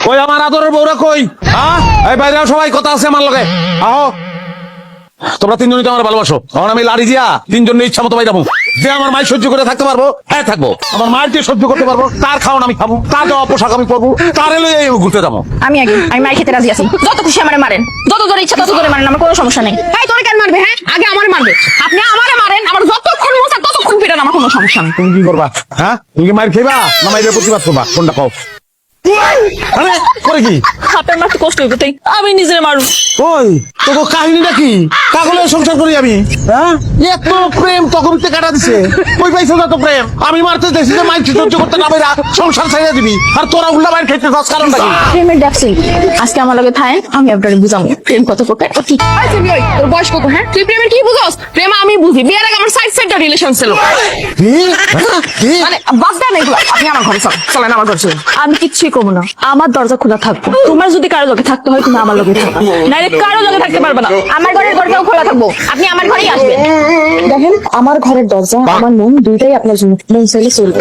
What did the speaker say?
কই আমার আদরের বউরা কই? হ্যাঁ, এই বাইরে সবাই কথা আছে আমার লগে। আহো, তোমরা তিনজনই তো আমার ভালোবাসো। এখন আমি লাড়ি দিয়া তিনজন ইচ্ছা মতো বাইরাবো। যে আমার মায়ের সহ্য করে থাকতে পারবো, হ্যাঁ থাকবো। আমার মায়ের যে সহ্য করতে পারবো, তার খাওয়ান আমি খাবো, তার দেওয়া পোশাক আমি পরবো, তার এলে ঘুরতে যাবো। আমি মার খেতে রাজি আছি। যত খুশি আমারে মারেন, যত জোরে ইচ্ছা তত জোরে মারেন, আমার কোনো সমস্যা নেই। তাই তোরে কেন মারবে? হ্যাঁ, আগে আমারে মারবে। আপনি আমারে মারেন, আমার যতক্ষণ মন চায় ততক্ষণ পিটান, আমার কোনো সমস্যা নেই। তুমি কি করবা? হ্যাঁ, তুমি কি মায়ের খেবা না মায়ের প্রতিবাদ করবা? কোনটা কও? আরে করে কি? আপনার মারতে কষ্ট হইবে তাই আমি নিজে মারু। ওই তোকে কাহিনীটা কি? কাগলে সংসার করি আমি? হ্যাঁ, এত প্রেম তকবিতে কাটা দিছে। কই পাইছো না তো প্রেম? আমি মারতে দেখছি যে মাইক সহ্য করতে না পাইরা সংসার ছাইড়া দিবি, আর তোরা উল্টা মাইর খাইতে চাস, কারণটা কি? প্রেমের ডাকছি আজকে আমার লগে থাকেন, আমি আপনারে বুঝাবো প্রেম কত প্রকার ও কি। আই তুমি ওই তোর বয়স কত? হ্যাঁ, তুই প্রেমের কি বুঝছস? প্রেম আমি বুঝি, বিয়ের আগে আমার সাইড রিলেশন ছিল। কি? হ্যাঁ, কি? মানে বাস দেন এগুলো। আপনি আমার ঘরে চলেন, আমার ঘরে চলেন। আমি কিচ্ছুই করবো না, আমার দরজা খোলা থাকবো। তোমার যদি কারো লগে থাকতে হয় তুমি আমার লগে থাকো, নাইলে কারো লগে থাকতে পারবে না। আমার ঘরের দরজাও খোলা থাকবো, আপনি আমার ঘরেই আসবেন। দেখেন, আমার ঘরের দরজা আমার মন দুইটাই আপনার জন্য, মন চাইলে চলবে।